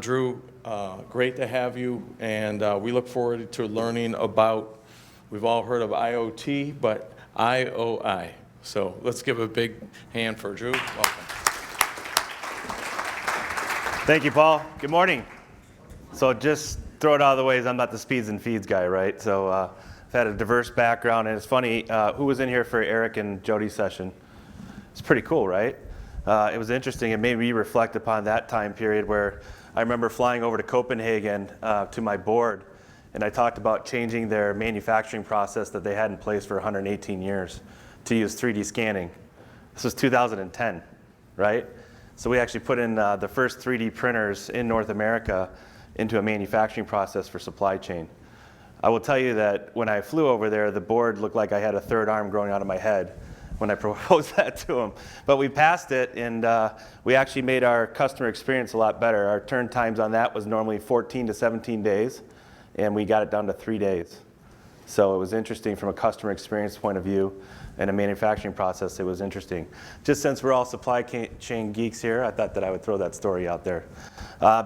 Drew, great to have you, and we look forward to learning about, we've all heard of IoT, but IOI. So let's give a big hand for Drew. Welcome. Thank you, Paul. Good morning. So just throw it out of the way, I'm not the speeds and feeds guy, right? So I've had a diverse background, and it's funny, who was in here for Eric and Jody's session? It's pretty cool, right? It was interesting. It made me reflect upon that time period where I remember flying over to Copenhagen to my board, and I talked about changing their manufacturing process that they had in place for 118 years to use 3D scanning. This was 2010, right? So we actually put in the first 3D printers in North America into a manufacturing process for supply chain. I will tell you that when I flew over there, the board looked like I had a third arm growing out of my head when I proposed that to them. But we passed it, and we actually made our customer experience a lot better. Our turn times on that was normally 14 to 17 days, and we got it down to 3 days. So it was interesting from a customer experience point of view and a manufacturing process. It was interesting. Just since we're all supply chain geeks here, I thought that I would throw that story out there.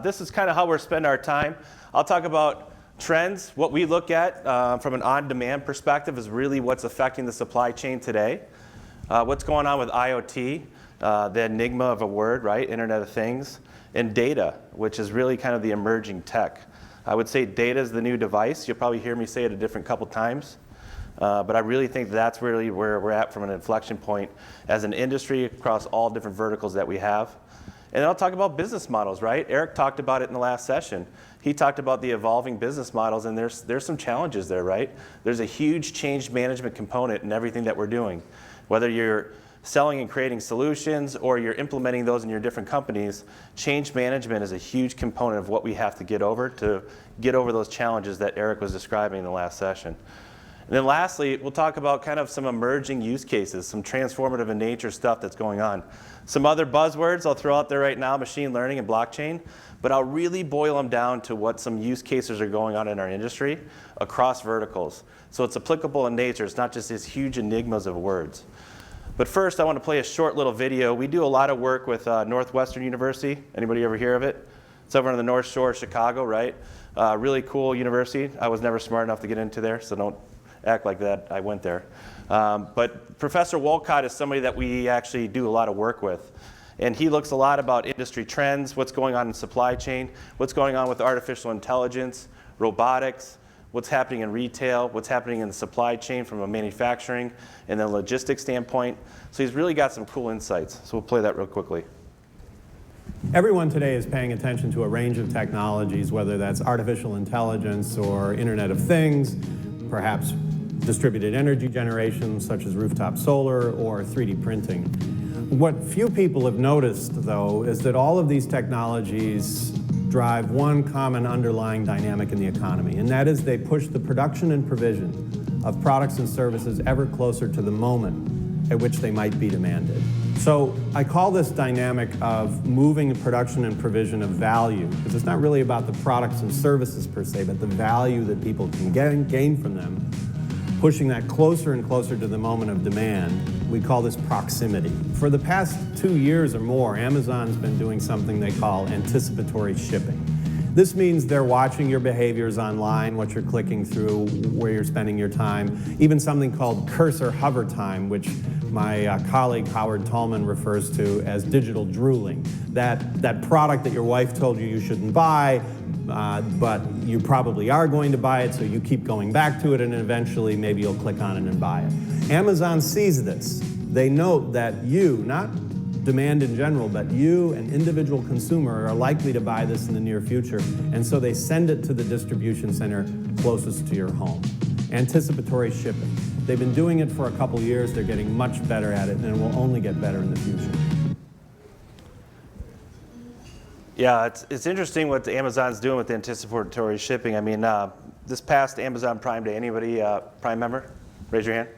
This is kind of how we're spending our time. I'll talk about trends. What we look at from an on-demand perspective is really what's affecting the supply chain today. What's going on with IoT, the enigma of a word, right? Internet of Things, and data, which is really kind of the emerging tech. I would say data is the new device. You'll probably hear me say it a different couple times. But I really think that's really where we're at from an inflection point as an industry across all different verticals that we have. And then I'll talk about business models, right? Eric talked about it in the last session. He talked about the evolving business models, and there's some challenges there, right? There's a huge change management component in everything that we're doing. Whether you're selling and creating solutions or you're implementing those in your different companies, change management is a huge component of what we have to get over those challenges that Eric was describing in the last session. And then lastly, we'll talk about kind of some emerging use cases, some transformative in nature stuff that's going on. Some other buzzwords I'll throw out there right now, machine learning and blockchain, but I'll really boil them down to what some use cases are going on in our industry across verticals. So it's applicable in nature. It's not just these huge enigmas of words. But first, I want to play a short little video. We do a lot of work with Northwestern University. Anybody ever hear of it? It's over on the North Shore of Chicago, right? Really cool university. I was never smart enough to get into there, so don't act like that. I went there. But Professor Wolcott is somebody that we actually do a lot of work with. And he looks a lot about industry trends, what's going on in supply chain, what's going on with artificial intelligence, robotics, what's happening in retail, what's happening in the supply chain from a manufacturing and then logistics standpoint. So he's really got some cool insights. So we'll play that real quickly. Everyone today is paying attention to a range of technologies, whether that's artificial intelligence or Internet of Things, perhaps distributed energy generation such as rooftop solar or 3D printing. What few people have noticed, though, is that all of these technologies drive one common underlying dynamic in the economy, and that is they push the production and provision of products and services ever closer to the moment at which they might be demanded. So I call this dynamic of moving production and provision of value, because it's not really about the products and services per se, but the value that people can gain from them, pushing that closer and closer to the moment of demand. We call this proximity. For the past 2 years or more, Amazon's been doing something they call anticipatory shipping. This means they're watching your behaviors online, what you're clicking through, where you're spending your time, even something called cursor hover time, which my colleague Howard Tallman refers to as digital drooling. That product that your wife told you shouldn't buy, but you probably are going to buy it, so you keep going back to it, and eventually maybe you'll click on it and buy it. Amazon sees this. They note that you, not demand in general, but you, an individual consumer, are likely to buy this in the near future, and so they send it to the distribution center closest to your home. Anticipatory shipping. They've been doing it for a couple years. They're getting much better at it, and it will only get better in the future. Yeah, it's interesting what Amazon's doing with the anticipatory shipping. I mean, this past Amazon Prime Day, anybody Prime member? Raise your hand.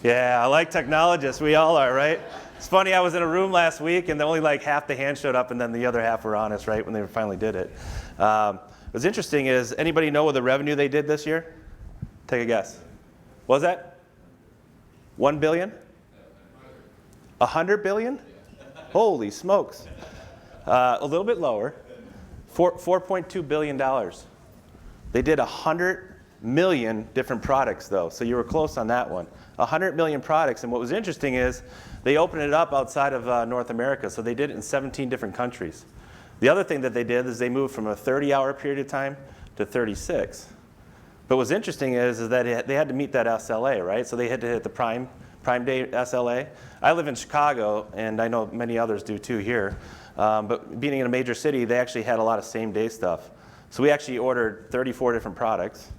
Yeah, I like technologists. We all are, right? It's funny, I was in a room last week, and only like half the hands showed up, and then the other half were honest, right, when they finally did it. What's interesting is, anybody know what the revenue they did this year? Take a guess. What was that? 1 billion? 100 billion? Holy smokes. A little bit lower. $4.2 billion. They did 100 million different products, though, so you were close on that one. 100 million products, and what was interesting is they opened it up outside of North America, so they did it in 17 different countries. The other thing that they did is they moved from a 30-hour period of time to 36. But what's interesting is that they had to meet that SLA, right? So they had to hit the Prime Day SLA. I live in Chicago, and I know many others do too here. But being in a major city, they actually had a lot of same-day stuff. So we actually ordered 34 different products,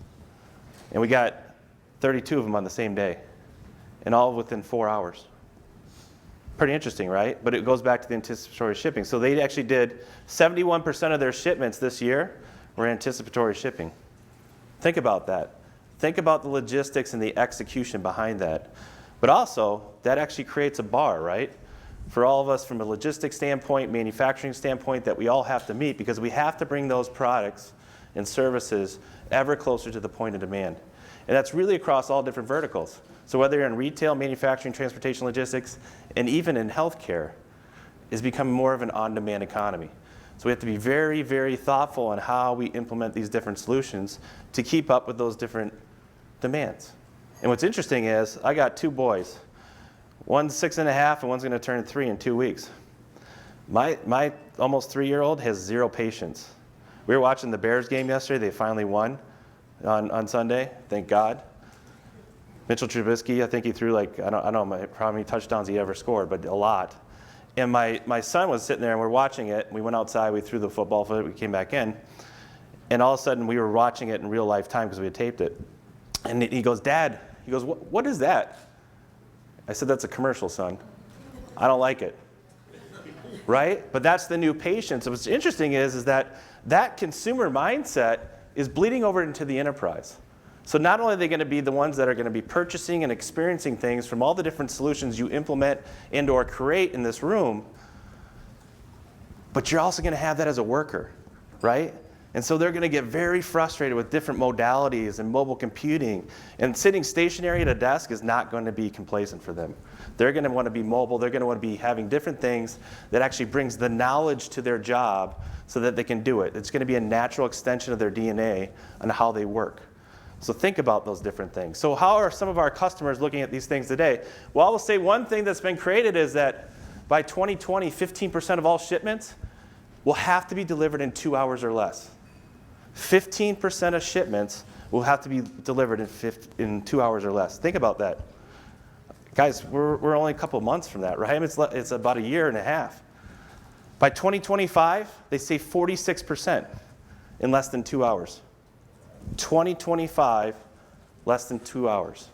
and we got 32 of them on the same day, and all within 4 hours. Pretty interesting, right? But it goes back to the anticipatory shipping. So they actually did 71% of their shipments this year were anticipatory shipping. Think about that. Think about the logistics and the execution behind that. But also, that actually creates a bar, right? For all of us from a logistics standpoint, manufacturing standpoint, that we all have to meet, because we have to bring those products and services ever closer to the point of demand. And that's really across all different verticals. So whether you're in retail, manufacturing, transportation, logistics, and even in healthcare, is becoming more of an on-demand economy. So we have to be very, very thoughtful on how we implement these different solutions to keep up with those different demands. And what's interesting is I got 2 boys. One's 6.5 and one's going to turn 3 in 2 weeks. My almost 3-year-old has 0 patience. We were watching the Bears game yesterday. They finally won on Sunday, thank God. Mitchell Trubisky, I think he threw like, I don't know how many touchdowns he ever scored, but a lot. And my son was sitting there and we're watching it. We went outside, we threw the football for it, we came back in. And all of a sudden we were watching it in real life time because we had taped it. And he goes, Dad, he goes, what is that? I said, that's a commercial, son. I don't like it. Right? But that's the new patience. So what's interesting is that consumer mindset is bleeding over into the enterprise. So not only are they going to be the ones that are going to be purchasing and experiencing things from all the different solutions you implement and or create in this room, but you're also going to have that as a worker, right? And so they're going to get very frustrated with different modalities and mobile computing. And sitting stationary at a desk is not going to be complacent for them. They're going to want to be mobile. They're going to want to be having different things that actually brings the knowledge to their job so that they can do it. It's going to be a natural extension of their DNA on how they work. So think about those different things. So how are some of our customers looking at these things today? Well, I will say one thing that's been created is that by 2020, 15% of all shipments will have to be delivered in 2 hours or less. 15% of shipments will have to be delivered in 2 hours or less. Think about that. Guys, we're only a couple months from that, right? It's about 1.5 years. By 2025, they say 46% in less than 2 hours. 2025, less than 2 hours.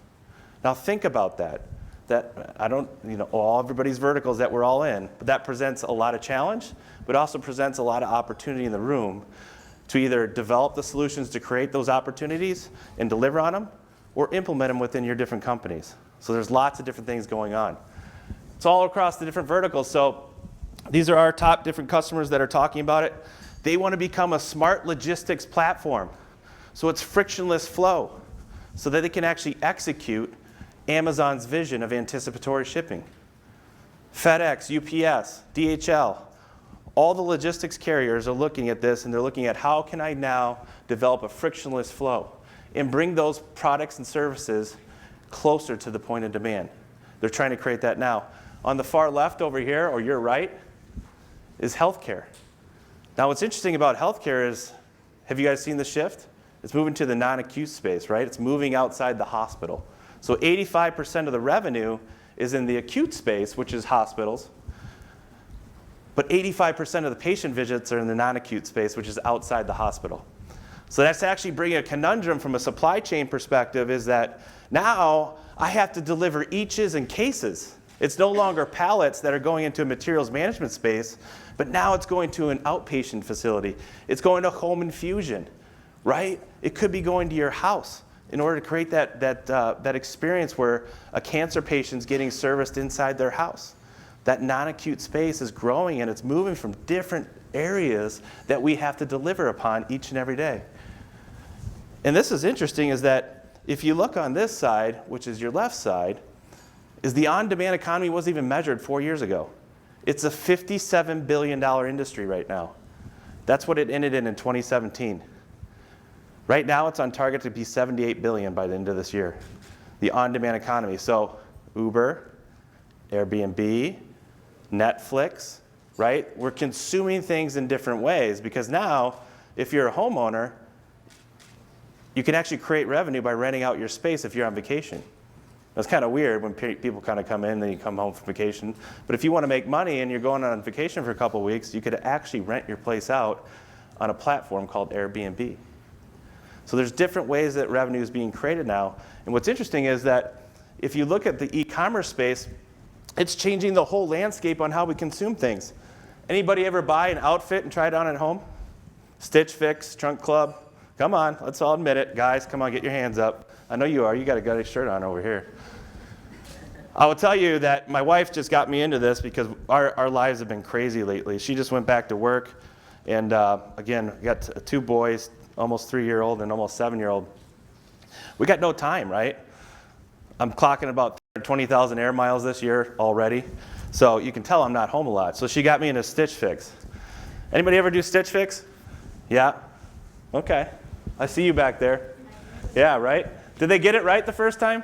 Now think about that. That I don't, everybody's verticals that we're all in, but that presents a lot of challenge, but also presents a lot of opportunity in the room to either develop the solutions to create those opportunities and deliver on them, or implement them within your different companies. So there's lots of different things going on. It's all across the different verticals. So these are our top different customers that are talking about it. They want to become a smart logistics platform. So it's frictionless flow, so that they can actually execute Amazon's vision of anticipatory shipping. FedEx, UPS, DHL, all the logistics carriers are looking at this, and they're looking at how can I now develop a frictionless flow and bring those products and services closer to the point of demand. They're trying to create that now. On the far left over here, or your right, is healthcare. Now what's interesting about healthcare is, have you guys seen the shift? It's moving to the non-acute space, right? It's moving outside the hospital. So 85% of the revenue is in the acute space, which is hospitals. But 85% of the patient visits are in the non-acute space, which is outside the hospital. So that's actually bringing a conundrum from a supply chain perspective, is that now I have to deliver eaches and cases. It's no longer pallets that are going into a materials management space, but now it's going to an outpatient facility. It's going to home infusion, right? It could be going to your house in order to create that experience where a cancer patient's getting serviced inside their house. That non-acute space is growing, and it's moving from different areas that we have to deliver upon each and every day. And this is interesting, is that if you look on this side, which is your left side, is the on-demand economy wasn't even measured 4 years ago. It's a $57 billion industry right now. That's what it ended in 2017. Right now, it's on target to be 78 billion by the end of this year. The on-demand economy. So Uber, Airbnb, Netflix, right? We're consuming things in different ways because now, if you're a homeowner, you can actually create revenue by renting out your space if you're on vacation. That's kind of weird when people kind of come in and then you come home from vacation. But if you want to make money and you're going on vacation for a couple of weeks, you could actually rent your place out on a platform called Airbnb. So there's different ways that revenue is being created now. And what's interesting is that if you look at the e-commerce space, it's changing the whole landscape on how we consume things. Anybody ever buy an outfit and try it on at home? Stitch Fix, Trunk Club. Come on, let's all admit it. Guys, come on, get your hands up. I know you are. You got a gutty shirt on over here. I will tell you that my wife just got me into this because our lives have been crazy lately. She just went back to work. And again, we got 2 boys, almost 3-year-old and almost 7-year-old. We got no time, right? I'm clocking about 20,000 air miles this year already. So you can tell I'm not home a lot. So she got me into Stitch Fix. Anybody ever do Stitch Fix? Yeah? Okay. I see you back there. Yeah, right? Did they get it right the first time?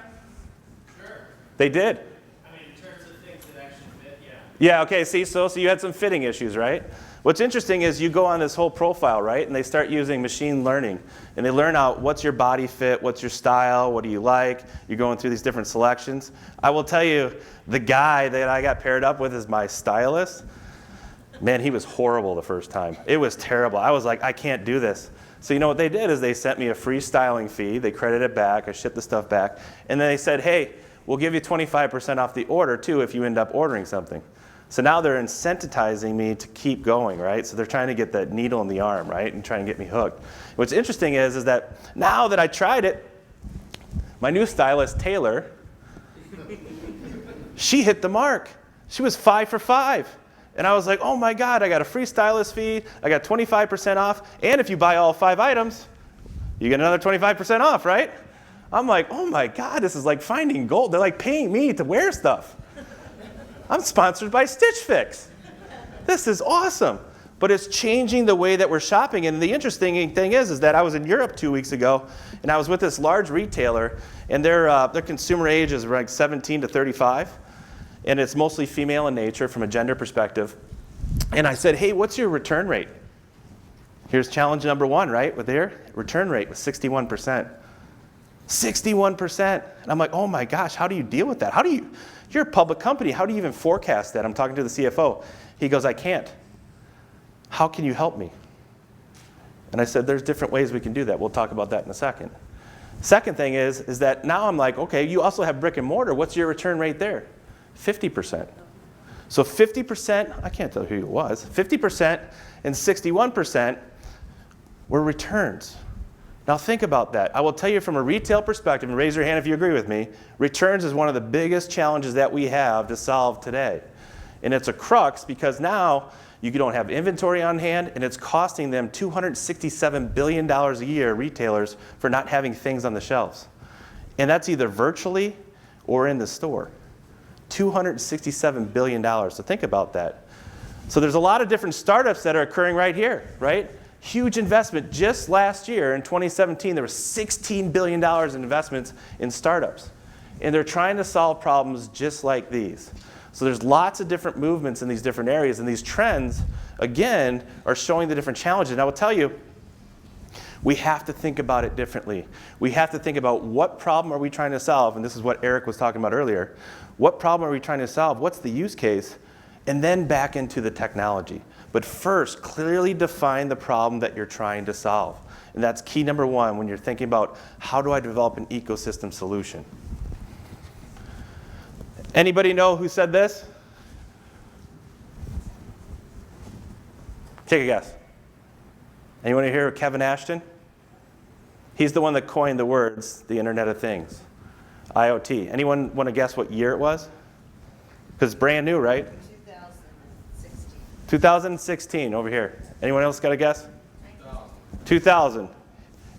Sure. They did? I mean, in terms of things that actually fit, yeah. Yeah, okay, see, so you had some fitting issues, right? What's interesting is you go on this whole profile, right, and they start using machine learning, and they learn out what's your body fit, what's your style, what do you like, you're going through these different selections. I will tell you, the guy that I got paired up with is my stylist. Man, he was horrible the first time. It was terrible. I was like, I can't do this. So you know what they did is they sent me a free styling fee, they credited it back, I shipped the stuff back, and then they said, hey, we'll give you 25% off the order too if you end up ordering something. So now they're incentivizing me to keep going, right? So they're trying to get that needle in the arm, right? And trying to get me hooked. What's interesting is that now that I tried it, my new stylist, Taylor, she hit the mark. She was 5 for 5. And I was like, oh my God, I got a free stylist fee, I got 25% off, and if you buy all 5 items, you get another 25% off, right? I'm like, oh my God, this is like finding gold. They're like paying me to wear stuff. I'm sponsored by Stitch Fix. This is awesome. But it's changing the way that we're shopping. And the interesting thing is that I was in Europe 2 weeks ago, and I was with this large retailer, and their consumer age is like 17 to 35. And it's mostly female in nature from a gender perspective. And I said, hey, what's your return rate? Here's challenge number 1, right? With their return rate was 61%. 61%. And I'm like, oh my gosh, how do you deal with that? You're a public company. How do you even forecast that? I'm talking to the CFO. He goes, I can't. How can you help me? And I said, there's different ways we can do that. We'll talk about that in a second. Second thing is that now I'm like, okay, you also have brick and mortar. What's your return rate there? 50%. So 50%, I can't tell who it was, 50% and 61% were returns. Now think about that. I will tell you from a retail perspective, and raise your hand if you agree with me, returns is one of the biggest challenges that we have to solve today. And it's a crux because now you don't have inventory on hand, and it's costing them $267 billion a year, retailers, for not having things on the shelves. And that's either virtually or in the store. $267 billion, so think about that. So there's a lot of different startups that are occurring right here, right? Huge investment. Just last year, in 2017, there was $16 billion in investments in startups. And they're trying to solve problems just like these. So there's lots of different movements in these different areas, and these trends, again, are showing the different challenges. And I will tell you, we have to think about it differently. We have to think about what problem are we trying to solve, and this is what Eric was talking about earlier. What problem are we trying to solve? What's the use case? And then back into the technology. But first, clearly define the problem that you're trying to solve. And that's key number 1 when you're thinking about how do I develop an ecosystem solution. Anybody know who said this? Take a guess. Anyone hear of Kevin Ashton? He's the one that coined the words, the Internet of Things, IoT. Anyone want to guess what year it was? Because it's brand new, right? 2016. 2016, over here. Anyone else got a guess? 2000.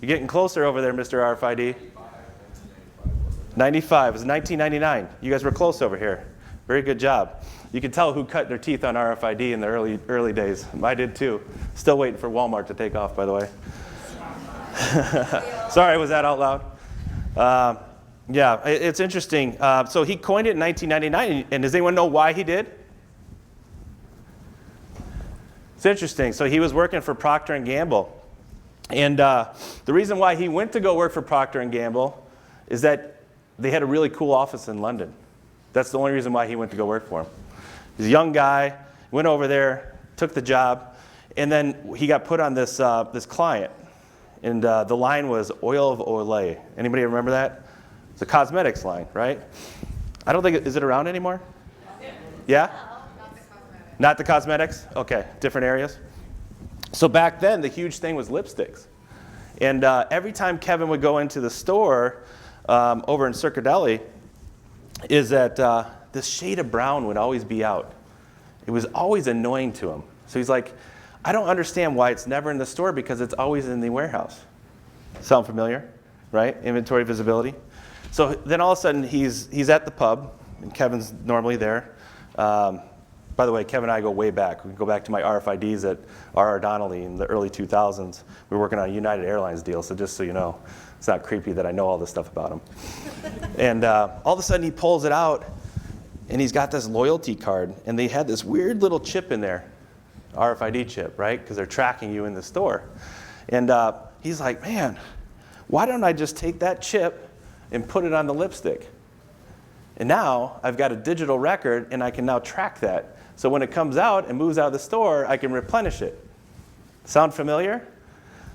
You're getting closer over there, Mr. RFID. 95. It was 1999. You guys were close over here. Very good job. You could tell who cut their teeth on RFID in the early days. I did too. Still waiting for Walmart to take off, by the way. Sorry, was that out loud? Yeah, it's interesting. So he coined it in 1999, and does anyone know why he did? It's interesting. So he was working for Procter & Gamble. And the reason why he went to go work for Procter & Gamble is that they had a really cool office in London. That's the only reason why he went to go work for them. He's a young guy, went over there, took the job, and then he got put on this, this client. And the line was oil of Olay. Anybody remember that? It's a cosmetics line, right? I don't think, is it around anymore? Yeah? Not the cosmetics? Okay, different areas. So back then, the huge thing was lipsticks. And every time Kevin would go into the store over in Circadelli, is that this shade of brown would always be out. It was always annoying to him. So he's like, I don't understand why it's never in the store because it's always in the warehouse. Sound familiar, right? Inventory visibility. So then all of a sudden he's at the pub, and Kevin's normally there. By the way, Kevin and I go way back. We can go back to my RFIDs at R.R. Donnelly in the early 2000s. We were working on a United Airlines deal, so just so you know, it's not creepy that I know all this stuff about him. And all of a sudden he pulls it out, and he's got this loyalty card, and they had this weird little chip in there, RFID chip, right? Because they're tracking you in the store. And he's like, man, why don't I just take that chip and put it on the lipstick? And now I've got a digital record, and I can now track that. So when it comes out and moves out of the store, I can replenish it. Sound familiar?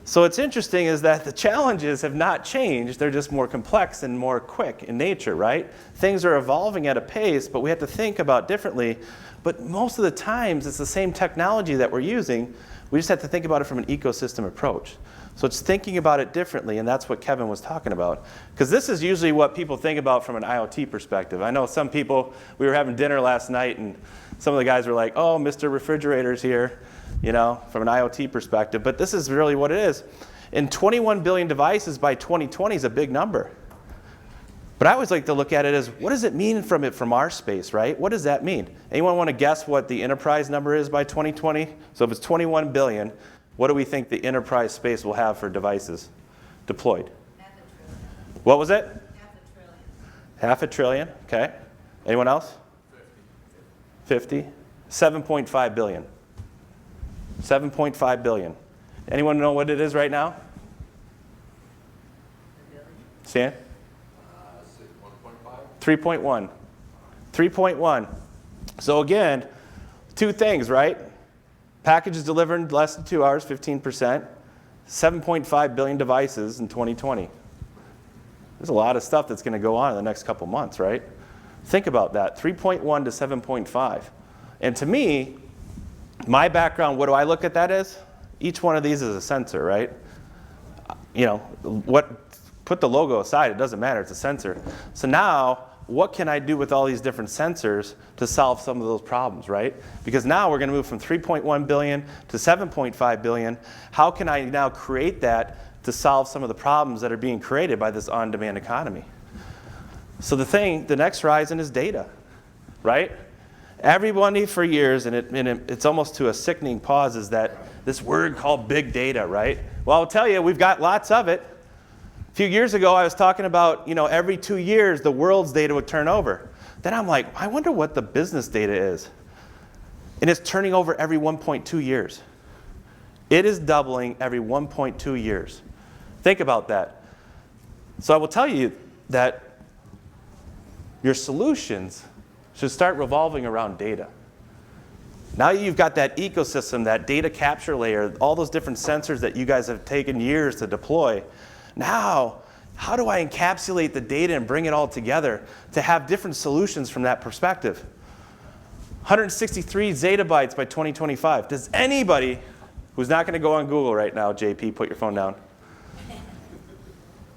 So what's interesting is that the challenges have not changed. They're just more complex and more quick in nature, right? Things are evolving at a pace, but we have to think about differently. But most of the times, it's the same technology that we're using. We just have to think about it from an ecosystem approach. So it's thinking about it differently, and that's what Kevin was talking about. Because this is usually what people think about from an IoT perspective. I know some people, we were having dinner last night, and some of the guys were like, oh, Mr. Refrigerator's here, you know, from an IoT perspective. But this is really what it is. And 21 billion devices by 2020 is a big number. But I always like to look at it as, what does it mean from our space, right? What does that mean? Anyone want to guess what the enterprise number is by 2020? So if it's 21 billion, what do we think the enterprise space will have for devices deployed? $500 billion. What was it? $500 billion. $500 billion, okay. Anyone else? 50? 7.5 billion. 7.5 billion. Anyone know what it is right now? Stan? 3.1. 3.1. So again, two things, right? Packages delivered in less than 2 hours, 15%. 7.5 billion devices in 2020. There's a lot of stuff that's going to go on in the next couple months, right? Think about that, 3.1 to 7.5. And to me, my background, what do I look at that as? Each one of these is a sensor, right? You know, put the logo aside, it doesn't matter, it's a sensor. So now, what can I do with all these different sensors to solve some of those problems, right? Because now we're going to move from 3.1 billion to 7.5 billion. How can I now create that to solve some of the problems that are being created by this on-demand economy? So the next horizon is data, right? Everybody for years, and it's almost to a sickening pause, is that this word called big data, right? Well, I'll tell you, we've got lots of it. A few years ago, I was talking about, every 2 years, the world's data would turn over. Then I'm like, I wonder what the business data is. And it's turning over every 1.2 years. It is doubling every 1.2 years. Think about that. So I will tell you that your solutions should start revolving around data. Now you've got that ecosystem, that data capture layer, all those different sensors that you guys have taken years to deploy. Now, how do I encapsulate the data and bring it all together to have different solutions from that perspective? 163 zettabytes by 2025. Does anybody who's not going to go on Google right now, JP, put your phone down,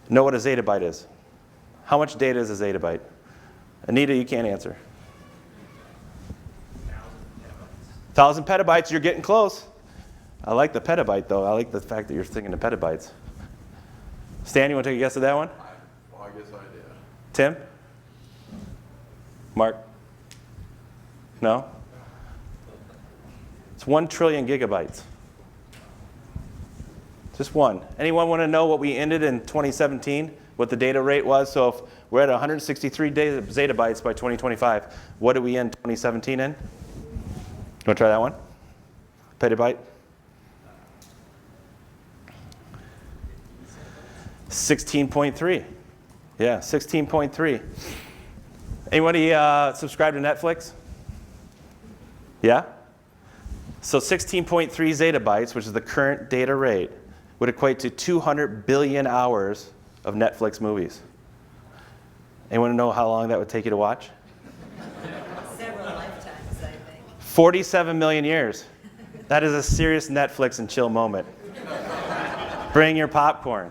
know what a zettabyte is? How much data is a zettabyte? Anita, you can't answer. 1,000 petabytes, you're getting close. I like the petabyte, though. I like the fact that you're thinking of petabytes. Stan, you want to take a guess at that one? Well, I guess I did. Tim? Mark? No? It's 1 trillion gigabytes. Just one. Anyone want to know what we ended in 2017? What the data rate was? So if we're at 163 zettabytes by 2025, what did we end 2017 in? You want to try that one? Petabyte? 16.3. Yeah, 16.3. Anybody subscribe to Netflix? Yeah? So 16.3 zettabytes, which is the current data rate, would equate to 200 billion hours of Netflix movies. Anyone know how long that would take you to watch? Several lifetimes, I think. 47 million years. That is a serious Netflix and chill moment. Bring your popcorn.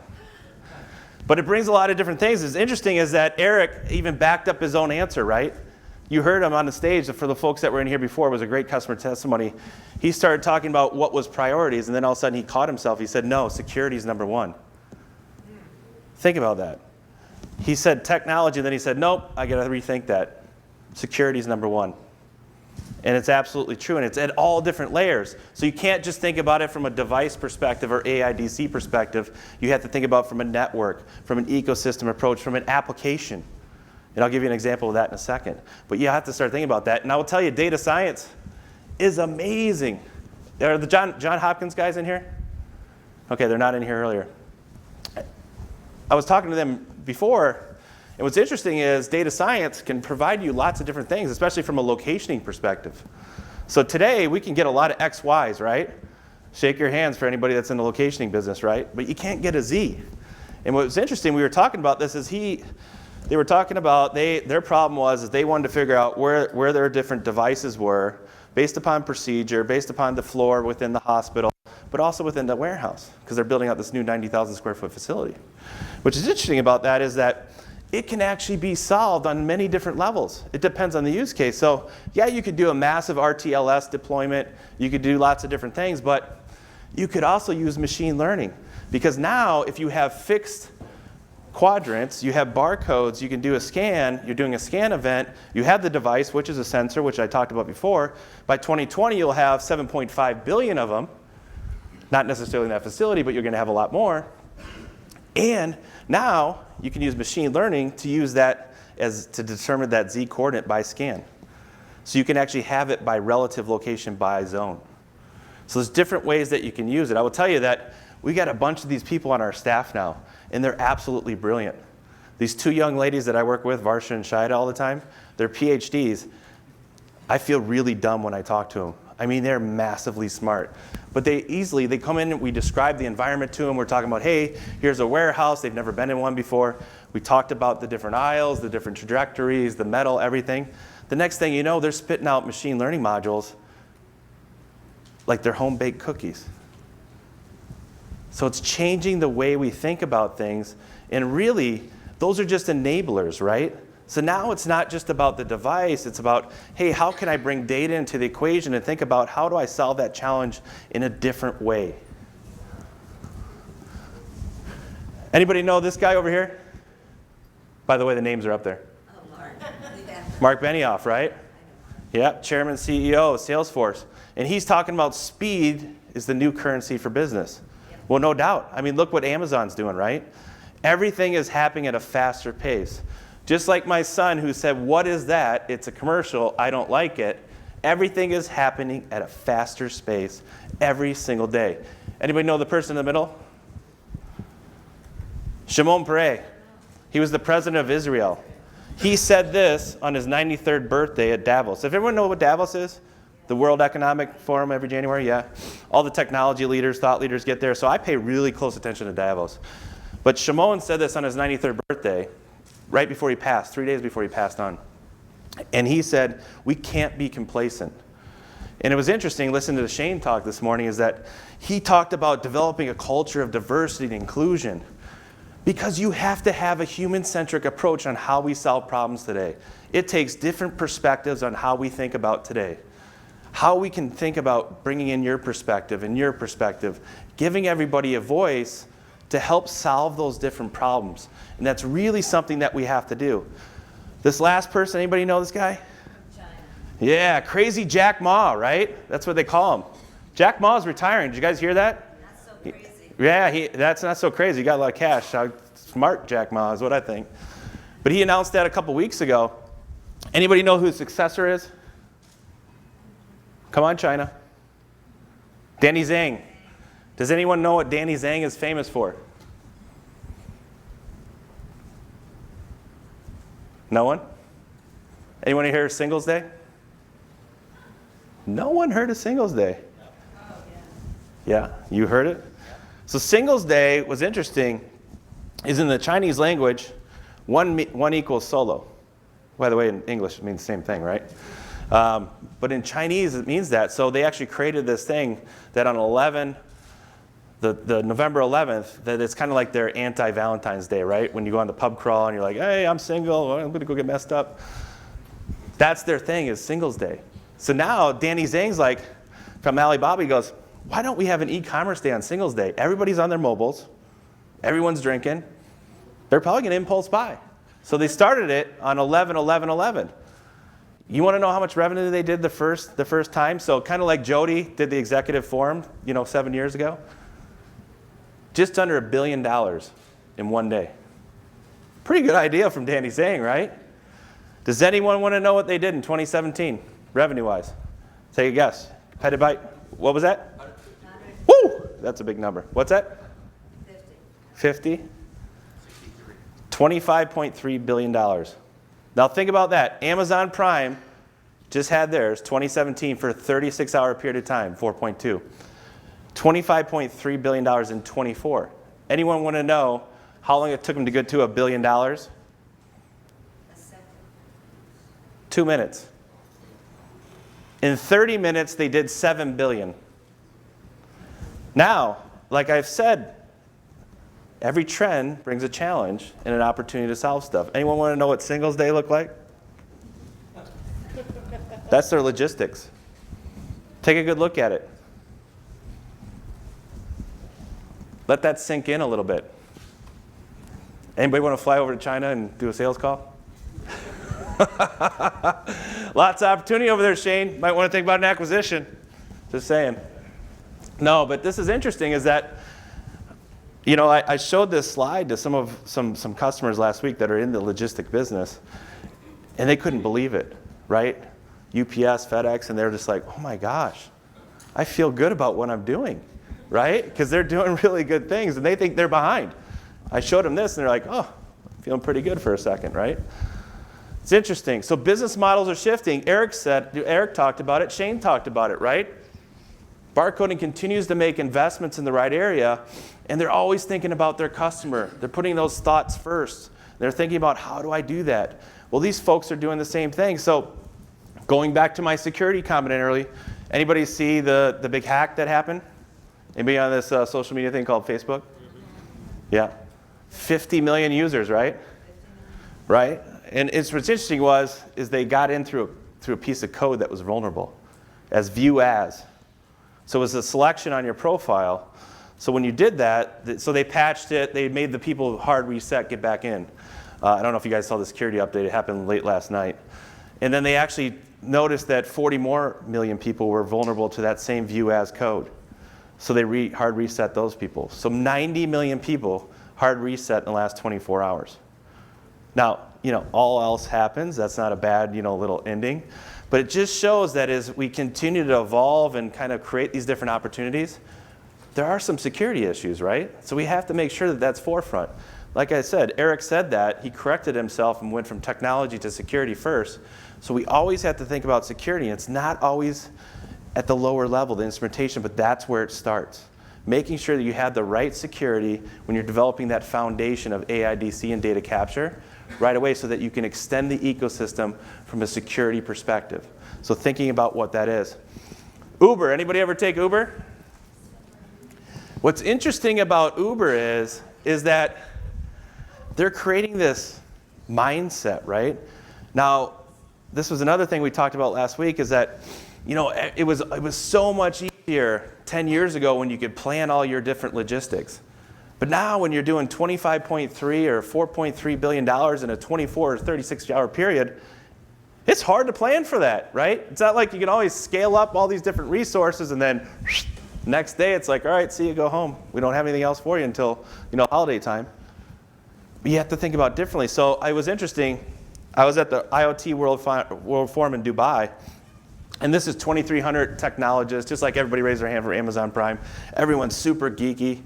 But it brings a lot of different things. What's interesting is that Eric even backed up his own answer, right? You heard him on the stage. For the folks that were in here before, it was a great customer testimony. He started talking about what was priorities, and then all of a sudden he caught himself. He said, no, security is number one. Think about that. He said technology, and then he said, nope, I got to rethink that. Security is number one. And it's absolutely true, and it's at all different layers. So you can't just think about it from a device perspective or AIDC perspective. You have to think about it from a network, from an ecosystem approach, from an application. And I'll give you an example of that in a second. But you have to start thinking about that. And I will tell you, data science is amazing. Are the John Hopkins guys in here? Okay, they're not in here earlier. I was talking to them before, and what's interesting is data science can provide you lots of different things, especially from a locationing perspective. So today, we can get a lot of XYs, right? Shake your hands for anybody that's in the locationing business, right? But you can't get a Z. And what was interesting, we were talking about this, is they were talking about their problem was they wanted to figure out where their different devices were based upon procedure, based upon the floor within the hospital, but also within the warehouse, because they're building out this new 90,000 square foot facility. Which is interesting about that is that it can actually be solved on many different levels. It depends on the use case. So yeah, you could do a massive RTLS deployment. You could do lots of different things, but you could also use machine learning. Because now, if you have fixed quadrants, you have barcodes, you can do a scan, you're doing a scan event, you have the device, which is a sensor, which I talked about before. By 2020, you'll have 7.5 billion of them. Not necessarily in that facility, but you're going to have a lot more. And now, you can use machine learning to use that to determine that Z coordinate by scan. So you can actually have it by relative location by zone. So there's different ways that you can use it. I will tell you that we got a bunch of these people on our staff now, and they're absolutely brilliant. These two young ladies that I work with, Varsha and Shida, all the time, they're PhDs. I feel really dumb when I talk to them. I mean, they're massively smart. But they come in, we describe the environment to them. We're talking about, hey, here's a warehouse. They've never been in one before. We talked about the different aisles, the different trajectories, the metal, everything. The next thing you know, they're spitting out machine learning modules like they're home-baked cookies. So it's changing the way we think about things. And really, those are just enablers, right? So now it's not just about the device, it's about, hey, how can I bring data into the equation and think about how do I solve that challenge in a different way? Anybody know this guy over here? By the way, the names are up there. Oh, Mark. Mark Benioff, right? Yep, Chairman, CEO of Salesforce. And he's talking about speed is the new currency for business. Yep. Well, no doubt. I mean, look what Amazon's doing, right? Everything is happening at a faster pace. Just like my son who said, what is that? It's a commercial, I don't like it. Everything is happening at a faster pace every single day. Anybody know the person in the middle? Shimon Peres. He was the president of Israel. He said this on his 93rd birthday at Davos. If everyone know what Davos is? The World Economic Forum every January, yeah. All the technology leaders, thought leaders get there, so I pay really close attention to Davos. But Shimon said this on his 93rd birthday, right before he passed, 3 days before he passed on. And he said, we can't be complacent. And it was interesting, listening to Shane talk this morning, is that he talked about developing a culture of diversity and inclusion. Because you have to have a human-centric approach on how we solve problems today. It takes different perspectives on how we think about today. How we can think about bringing in your perspective and your perspective, giving everybody a voice to help solve those different problems. And that's really something that we have to do. This last person, anybody know this guy? China. Yeah, crazy Jack Ma, right? That's what they call him. Jack Ma's retiring. Did you guys hear that? Not so crazy. Yeah, that's not so crazy. He got a lot of cash. Smart Jack Ma is what I think. But he announced that a couple weeks ago. Anybody know who his successor is? Come on, China. Danny Zhang. Does anyone know what Danny Zhang is famous for? No one? Anyone hear of Singles Day? No one heard of Singles Day. Yeah, you heard it? So Singles Day was interesting, is in the Chinese language, one equals solo. By the way, in English it means the same thing, right? But in Chinese it means that. So they actually created this thing that on 11, the November 11th, that it's kind of like their anti-Valentine's Day, right? When you go on the pub crawl and you're like, hey, I'm single, I'm going to go get messed up. That's their thing, is Singles Day. So now Danny Zhang's like, from Alibaba, he goes, why don't we have an e-commerce day on Singles Day? Everybody's on their mobiles. Everyone's drinking. They're probably going to impulse buy. So they started it on 11/11/11. You want to know how much revenue they did the first time? So kind of like Jody did the executive forum, 7 years ago. Just under $1 billion in one day. Pretty good idea from Danny Zhang, right? Does anyone want to know what they did in 2017, revenue-wise? Take a guess. Petabyte. What was that? 100, Woo! That's a big number. What's that? 50. 50? $25.3 billion. Now think about that. Amazon Prime just had theirs, 2017, for a 36-hour period of time, 4.2. $25.3 billion in 24. Anyone want to know how long it took them to get to $1 billion? A second. 2 minutes. In 30 minutes, they did $7 billion. Now, like I've said, every trend brings a challenge and an opportunity to solve stuff. Anyone want to know what Singles Day looked like? That's their logistics. Take a good look at it. Let that sink in a little bit. Anybody want to fly over to China and do a sales call? Lots of opportunity over there, Shane. Might want to think about an acquisition. Just saying. No, but this is interesting, is that, I showed this slide to some customers last week that are in the logistic business, and they couldn't believe it, right? UPS, FedEx, and they're just like, oh my gosh, I feel good about what I'm doing, right? Because they're doing really good things, and they think they're behind. I showed them this, and they're like, oh, I'm feeling pretty good for a second, right? It's interesting. So business models are shifting. Eric talked about it. Shane talked about it, right? Barcoding continues to make investments in the right area, and they're always thinking about their customer. They're putting those thoughts first. They're thinking about, how do I do that? Well, these folks are doing the same thing. So going back to my security comment earlier, anybody see the big hack that happened? Anybody on this social media thing called Facebook? Yeah. 50 million users, right? Right? And what's interesting is they got in through a piece of code that was vulnerable, as view as. So it was a selection on your profile. So when you did that, so they patched it, they made the people hard reset, get back in. I don't know if you guys saw the security update, it happened late last night. And then they actually noticed that 40 more million people were vulnerable to that same view as code. So they hard reset those people. So 90 million people hard reset in the last 24 hours. Now, all else happens. That's not a bad, little ending. But it just shows that as we continue to evolve and kind of create these different opportunities, there are some security issues, right? So we have to make sure that that's forefront. Like I said, Eric said that. He corrected himself and went from technology to security first. So we always have to think about security. It's not always at the lower level, the instrumentation, but that's where it starts. Making sure that you have the right security when you're developing that foundation of AIDC and data capture right away, so that you can extend the ecosystem from a security perspective. So thinking about what that is. Uber, anybody ever take Uber? What's interesting about Uber is that they're creating this mindset, right? Now, this was another thing we talked about last week, is that it was so much easier 10 years ago when you could plan all your different logistics. But now when you're doing $25.3 or $4.3 billion in a 24 or 36-hour period, It's hard to plan for that, right? It's not like you can always scale up all these different resources and then next day it's like, all right, see you, go home. We don't have anything else for you until, holiday time. But you have to think about it differently. So I was interesting. I was at the IoT World Forum in Dubai, and this is 2,300 technologists, just like everybody raised their hand for Amazon Prime. Everyone's super geeky.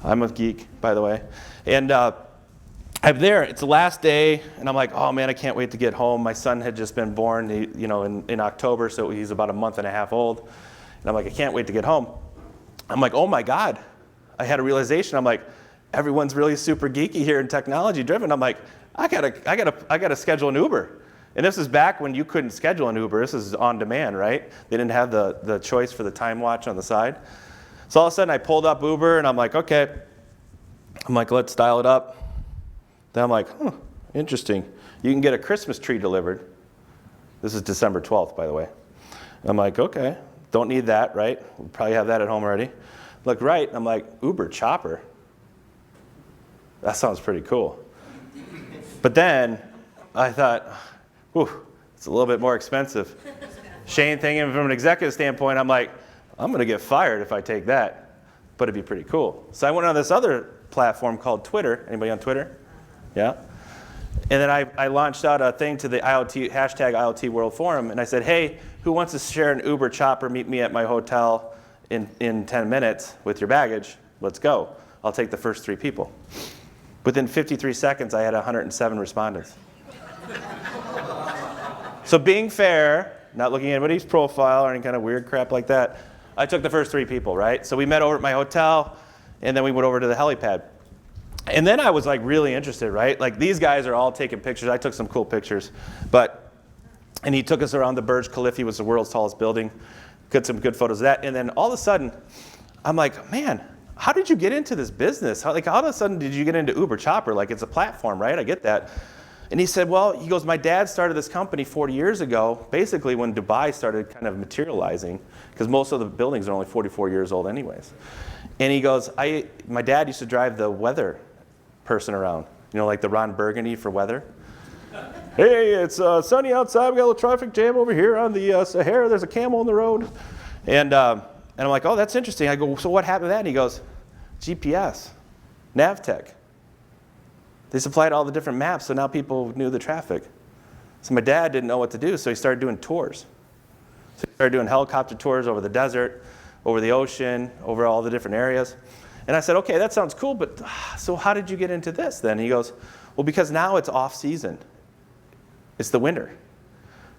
I'm a geek, by the way. And I'm there. It's the last day, and I'm like, oh man, I can't wait to get home. My son had just been born, in October, so he's about a month and a half old. And I'm like, I can't wait to get home. I'm like, oh my God. I had a realization. I'm like, everyone's really super geeky here and technology driven. I'm like, I gotta schedule an Uber. And this is back when you couldn't schedule an Uber. This is on demand, right? They didn't have the choice for the time watch on the side. So all of a sudden I pulled up Uber and I'm like, okay. I'm like, let's dial it up. Then I'm like, interesting. You can get a Christmas tree delivered. This is December 12th, by the way. I'm like, okay, don't need that, right? We'll probably have that at home already. Look right, I'm like, Uber Chopper. That sounds pretty cool. But then I thought, it's a little bit more expensive. Shane, thinking from an executive standpoint, I'm like, I'm going to get fired if I take that, but it'd be pretty cool. So I went on this other platform called Twitter. Anybody on Twitter? Yeah. And then I launched out a thing to the hashtag IoT World Forum, and I said, hey, who wants to share an Uber Chopper, meet me at my hotel in 10 minutes with your baggage? Let's go. I'll take the first 3 people. Within 53 seconds, I had 107 respondents. So being fair, not looking at anybody's profile or any kind of weird crap like that, I took the first 3 people, right? So we met over at my hotel, and then we went over to the helipad. And then I was like really interested, right? Like these guys are all taking pictures. I took some cool pictures. And he took us around the Burj Khalifa, was the world's tallest building. Got some good photos of that. And then all of a sudden, I'm like, man, how did you get into this business? How all of a sudden did you get into Uber Chopper? Like it's a platform, right? I get that. And he said, well, he goes, my dad started this company 40 years ago, basically when Dubai started kind of materializing, because most of the buildings are only 44 years old anyways. And he goes, my dad used to drive the weather person around, like the Ron Burgundy for weather. Hey, it's sunny outside. We got a little traffic jam over here on the Sahara. There's a camel on the road. And I'm like, oh, that's interesting. I go, so what happened to that? And he goes, GPS, NavTech. They supplied all the different maps, so now people knew the traffic. So my dad didn't know what to do, so he started doing tours. So he started doing helicopter tours over the desert, over the ocean, over all the different areas. And I said, okay, that sounds cool, but so how did you get into this then? And he goes, well, because now it's off season. It's the winter.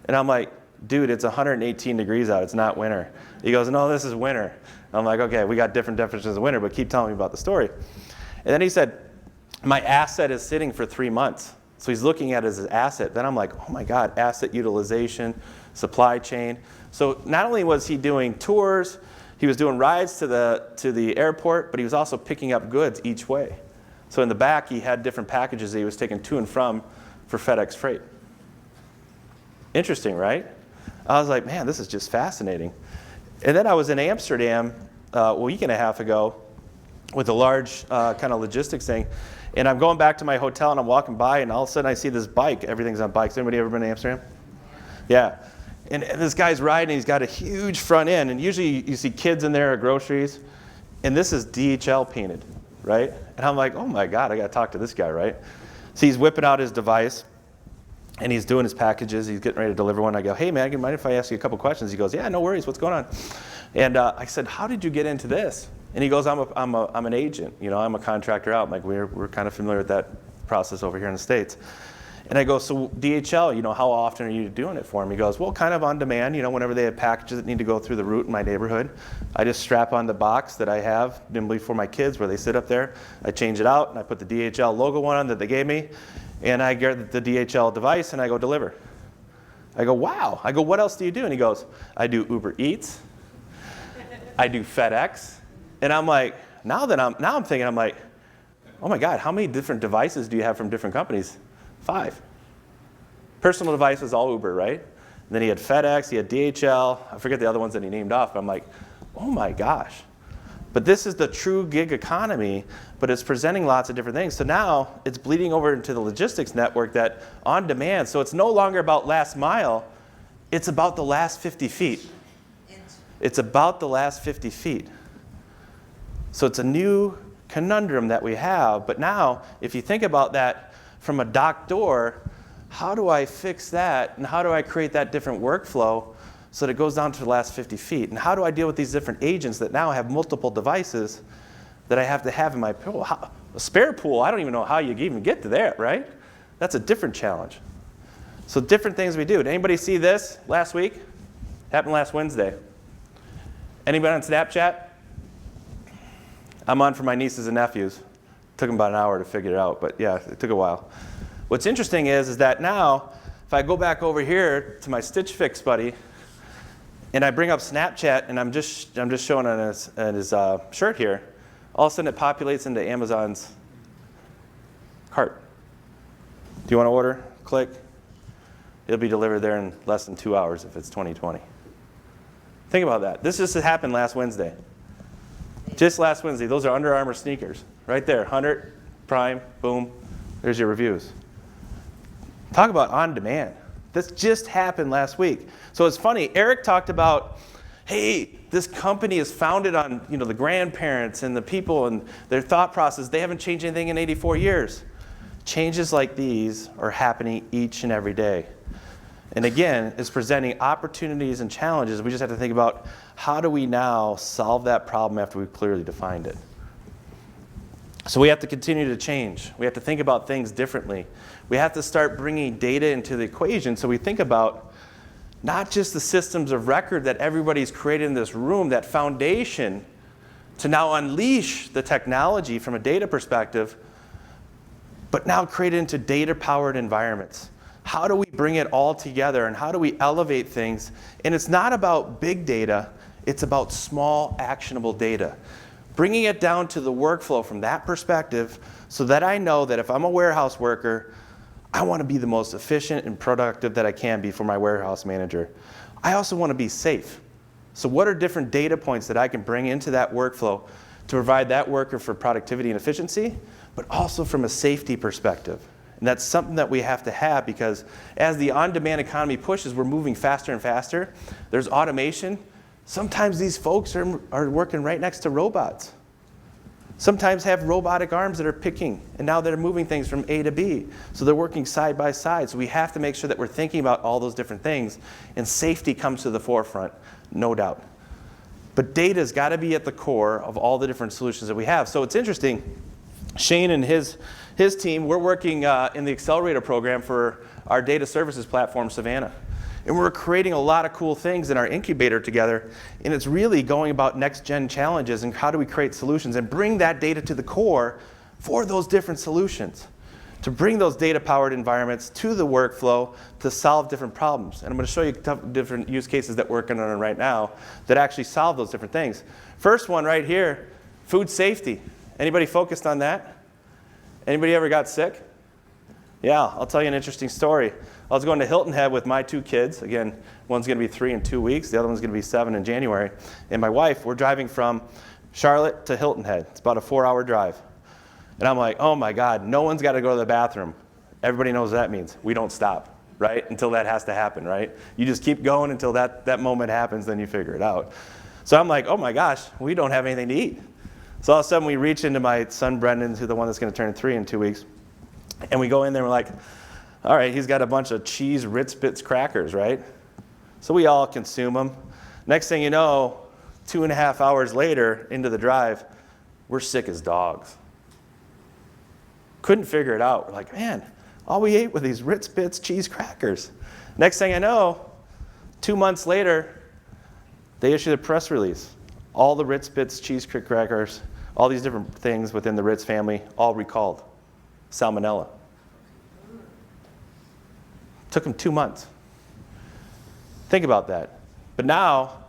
And I'm like, dude, it's 118 degrees out. It's not winter. He goes, no, this is winter. I'm like, okay, we got different definitions of winter, but keep telling me about the story. And then he said, my asset is sitting for 3 months. So he's looking at it as his asset. Then I'm like, oh my God, asset utilization, supply chain. So not only was he doing tours, he was doing rides to the airport, but he was also picking up goods each way. So in the back, he had different packages that he was taking to and from for FedEx Freight. Interesting, right? I was like, man, this is just fascinating. And then I was in Amsterdam a week and a half ago with a large kind of logistics thing. And I'm going back to my hotel, and I'm walking by, and all of a sudden I see this bike. Everything's on bikes. Anybody ever been to Amsterdam? Yeah. And this guy's riding, he's got a huge front end, and usually you see kids in there or groceries, and this is DHL painted, right? And I'm like, oh my God, I gotta talk to this guy, right? So he's whipping out his device, and he's doing his packages, he's getting ready to deliver one. I go, hey man, do you mind if I ask you a couple questions? He goes, yeah, no worries, what's going on? And I said, how did you get into this? And he goes, I'm an agent, I'm a contractor out. I'm like, we're kind of familiar with that process over here in the States. And I go, so DHL, how often are you doing it for them? He goes, well, kind of on demand, whenever they have packages that need to go through the route in my neighborhood. I just strap on the box that I have nimbly for my kids where they sit up there. I change it out, and I put the DHL logo on that they gave me, and I get the DHL device, and I go deliver. I go, wow. I go, what else do you do? And he goes, I do Uber Eats. I do FedEx. And I'm like, now I'm thinking, I'm like, oh my God, how many different devices do you have from different companies? 5. Personal devices, all Uber, right? And then he had FedEx, he had DHL. I forget the other ones that he named off. But I'm like, oh my gosh. But this is the true gig economy, but it's presenting lots of different things. So now it's bleeding over into the logistics network that on demand. So it's no longer about last mile, it's about the last 50 feet. It's about the last 50 feet. So it's a new conundrum that we have. But now, if you think about that from a dock door, how do I fix that? And how do I create that different workflow so that it goes down to the last 50 feet? And how do I deal with these different agents that now have multiple devices that I have to have in my pool? A spare pool, I don't even know how you even get to that, right? That's a different challenge. So different things we do. Did anybody see this last week? Happened last Wednesday. Anybody on Snapchat? I'm on for my nieces and nephews. Took them about an hour to figure it out, but yeah, it took a while. What's interesting is that now, if I go back over here to my Stitch Fix buddy, and I bring up Snapchat, and I'm just showing on his shirt here, all of a sudden it populates into Amazon's cart. Do you want to order? Click. It'll be delivered there in less than 2 hours if it's 2020. Think about that. This just happened last Wednesday. Just last Wednesday. Those are Under Armour sneakers. Right there. 100, Prime, boom. There's your reviews. Talk about on demand. This just happened last week. So it's funny. Eric talked about, hey, this company is founded on the grandparents and the people and their thought process. They haven't changed anything in 84 years. Changes like these are happening each and every day. And again, it's presenting opportunities and challenges. We just have to think about how do we now solve that problem after we've clearly defined it. So we have to continue to change. We have to think about things differently. We have to start bringing data into the equation so we think about not just the systems of record that everybody's created in this room, that foundation to now unleash the technology from a data perspective, but now create it into data-powered environments. How do we bring it all together and how do we elevate things? And it's not about big data, it's about small, actionable data. Bringing it down to the workflow from that perspective so that I know that if I'm a warehouse worker, I want to be the most efficient and productive that I can be for my warehouse manager. I also want to be safe. So what are different data points that I can bring into that workflow to provide that worker for productivity and efficiency, but also from a safety perspective? And that's something that we have to have because as the on-demand economy pushes, we're moving faster and faster. There's automation. Sometimes these folks are working right next to robots. Sometimes have robotic arms that are picking, and now they're moving things from A to B. So they're working side by side. So we have to make sure that we're thinking about all those different things, and safety comes to the forefront, no doubt. But data's got to be at the core of all the different solutions that we have. So it's interesting, Shane and his team, we're working in the Accelerator program for our data services platform, Savannah. And we're creating a lot of cool things in our incubator together. And it's really going about next-gen challenges and how do we create solutions and bring that data to the core for those different solutions. To bring those data-powered environments to the workflow to solve different problems. And I'm going to show you different use cases that we're working on right now that actually solve those different things. First one right here, food safety. Anybody focused on that? Anybody ever got sick? Yeah, I'll tell you an interesting story. I was going to Hilton Head with my 2 kids. Again, one's going to be 3 in 2 weeks. The other one's going to be 7 in January. And my wife, we're driving from Charlotte to Hilton Head. It's about a 4-hour drive. And I'm like, oh my God, no one's got to go to the bathroom. Everybody knows what that means. We don't stop, right? Until that has to happen, right? You just keep going until that moment happens, then you figure it out. So I'm like, oh my gosh, we don't have anything to eat. So all of a sudden we reach into my son Brendan, who's the one that's going to turn 3 in 2 weeks. And we go in there and we're like, all right, he's got a bunch of cheese Ritz Bits crackers, right? So we all consume them. Next thing you know, 2.5 hours later into the drive, we're sick as dogs. Couldn't figure it out. We're like, man, all we ate were these Ritz Bits cheese crackers. Next thing I know, 2 months later, they issued a press release. All the Ritz Bits cheese crackers, all these different things within the Ritz family, all recalled. Salmonella. Took them 2 months. Think about that. But now,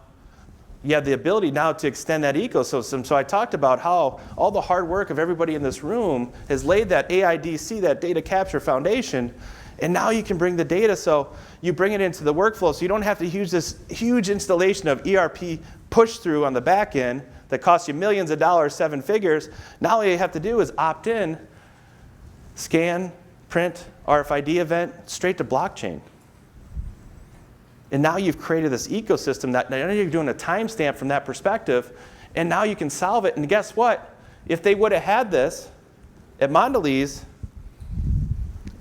you have the ability now to extend that ecosystem. So I talked about how all the hard work of everybody in this room has laid that AIDC, that data capture foundation, and now you can bring the data so you bring it into the workflow so you don't have to use this huge installation of ERP push through on the back end that cost you millions of dollars, 7 figures. Now all you have to do is opt in, scan, print, RFID event, straight to blockchain. And now you've created this ecosystem that now you're doing a timestamp from that perspective, and now you can solve it. And guess what? If they would have had this at Mondelez,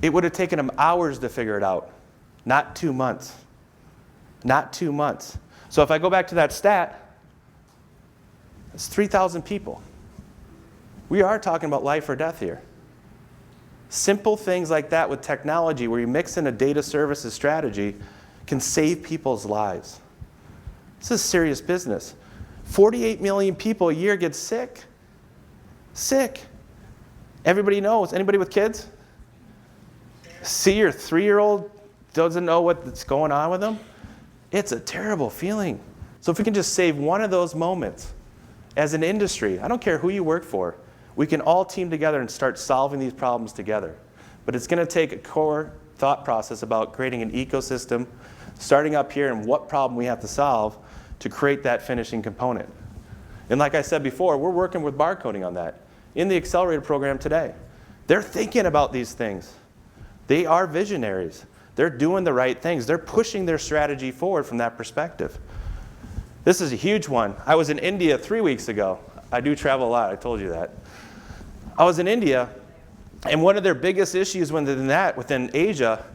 it would have taken them hours to figure it out, not 2 months. Not 2 months. So if I go back to that stat, it's 3,000 people. We are talking about life or death here. Simple things like that with technology, where you mix in a data services strategy, can save people's lives. This is serious business. 48 million people a year get sick. Sick. Everybody knows. Anybody with kids? See your 3-year-old doesn't know what's going on with them? It's a terrible feeling. So if we can just save one of those moments as an industry, I don't care who you work for, we can all team together and start solving these problems together. But it's going to take a core thought process about creating an ecosystem, starting up here and what problem we have to solve to create that finishing component. And like I said before, we're working with barcoding on that in the accelerator program today. They're thinking about these things. They are visionaries. They're doing the right things. They're pushing their strategy forward from that perspective. This is a huge one. I was in India 3 weeks ago. I do travel a lot, I told you that. I was in India, and one of their biggest issues within Asia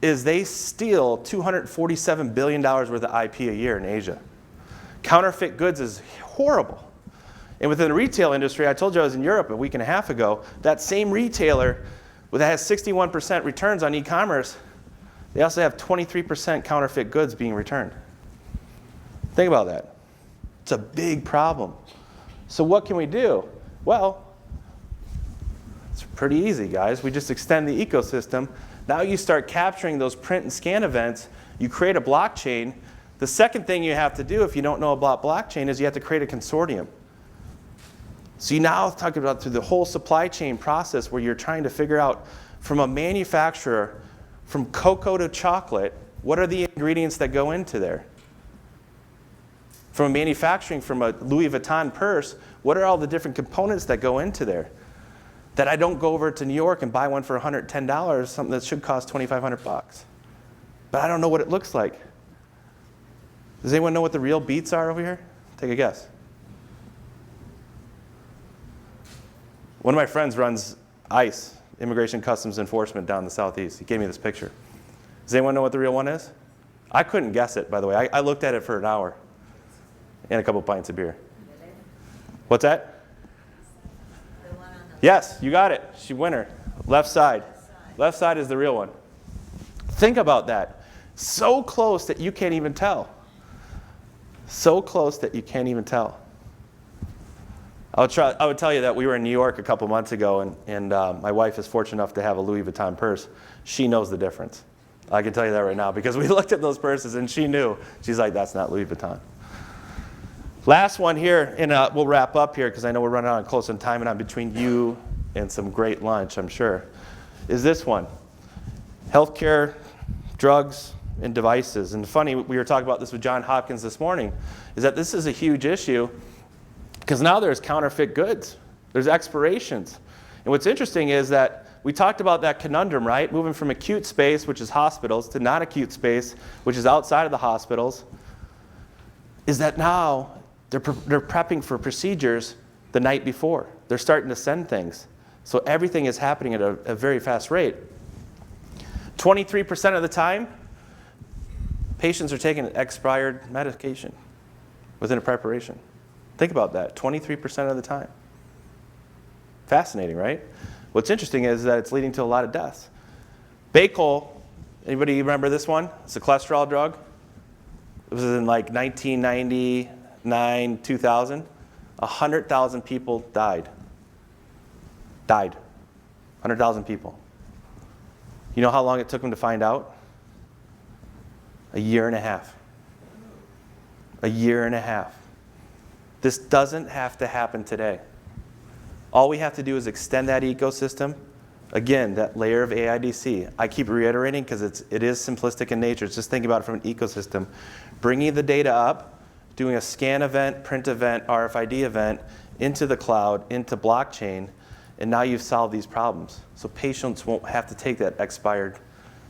is they steal $247 billion worth of IP a year in Asia. Counterfeit goods is horrible. And within the retail industry, I told you I was in Europe a week and a half ago, that same retailer that has 61% returns on e-commerce, they also have 23% counterfeit goods being returned. Think about that. It's a big problem. So what can we do? Well, it's pretty easy, guys. We just extend the ecosystem. Now you start capturing those print and scan events. You create a blockchain. The second thing you have to do, if you don't know about blockchain, is you have to create a consortium. So you now talk about through the whole supply chain process where you're trying to figure out from a manufacturer, from cocoa to chocolate, what are the ingredients that go into there? From a manufacturing, from a Louis Vuitton purse, what are all the different components that go into there? That I don't go over to New York and buy one for $110, something that should cost $2,500. But I don't know what it looks like. Does anyone know what the real beets are over here? Take a guess. One of my friends runs ICE, Immigration Customs Enforcement, down in the southeast. He gave me this picture. Does anyone know what the real one is? I couldn't guess it, by the way. I looked at it for an hour and a couple pints of beer. What's that? The one on the Yes, you got it. She winner. Left side. Left side is the real one. Think about that. So close that you can't even tell. So close that you can't even tell. I would tell you that we were in New York a couple months ago, and my wife is fortunate enough to have a Louis Vuitton purse. She knows the difference. I can tell you that right now because we looked at those purses and she knew. She's like, that's not Louis Vuitton. Last one here, and we'll wrap up here because I know we're running on close on time and I'm between you and some great lunch, I'm sure, is this one. Healthcare, drugs, and devices. And funny, we were talking about this with John Hopkins this morning, is that this is a huge issue because now there's counterfeit goods. There's expirations. And what's interesting is that we talked about that conundrum, right? Moving from acute space, which is hospitals, to non-acute space, which is outside of the hospitals, is that now they're prepping for procedures the night before. They're starting to send things. So everything is happening at a very fast rate. 23% of the time, patients are taking expired medication within a preparation. Think about that, 23% of the time. Fascinating, right? What's interesting is that it's leading to a lot of deaths. Bakol, anybody remember this one? It's a cholesterol drug. It was in like 1999, 2000. 100,000 people died. 100,000 people. You know how long it took them to find out? A year and a half. A year and a half. This doesn't have to happen today. All we have to do is extend that ecosystem. Again, that layer of AIDC. I keep reiterating because it is simplistic in nature. It's just thinking about it from an ecosystem. Bringing the data up, doing a scan event, print event, RFID event into the cloud, into blockchain, and now you've solved these problems. So patients won't have to take that expired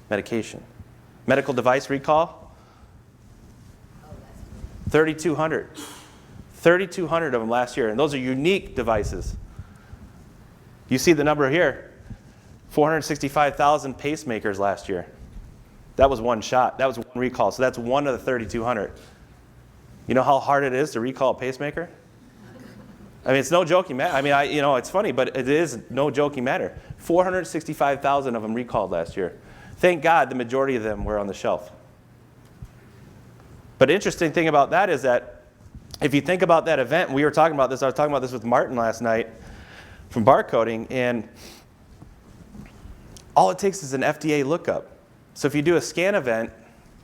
medication. Medical device recall, 3,200. 3,200 of them last year, and those are unique devices. You see the number here, 465,000 pacemakers last year. That was one shot. That was one recall. So that's one of the 3,200. You know how hard it is to recall a pacemaker? I mean, it's no joking matter. I mean, it's funny, but it is no joking matter. 465,000 of them recalled last year. Thank God the majority of them were on the shelf. But interesting thing about that is that if you think about that event, and we were talking about this, I was talking about this with Martin last night from barcoding, and all it takes is an FDA lookup. So if you do a scan event,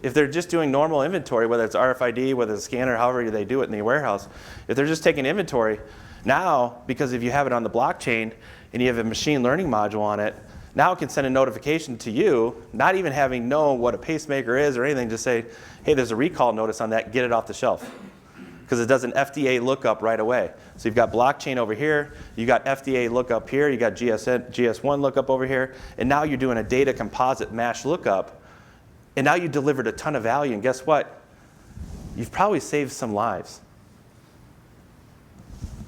if they're just doing normal inventory, whether it's RFID, whether it's a scanner, however they do it in the warehouse, if they're just taking inventory, now, because if you have it on the blockchain and you have a machine learning module on it, now it can send a notification to you, not even having known what a pacemaker is or anything, just say, hey, there's a recall notice on that, get it off the shelf. Because it does an FDA lookup right away. So you've got blockchain over here, you got FDA lookup here, you got GS1 lookup over here, and now you're doing a data composite mash lookup, and now you delivered a ton of value, and guess what? You've probably saved some lives.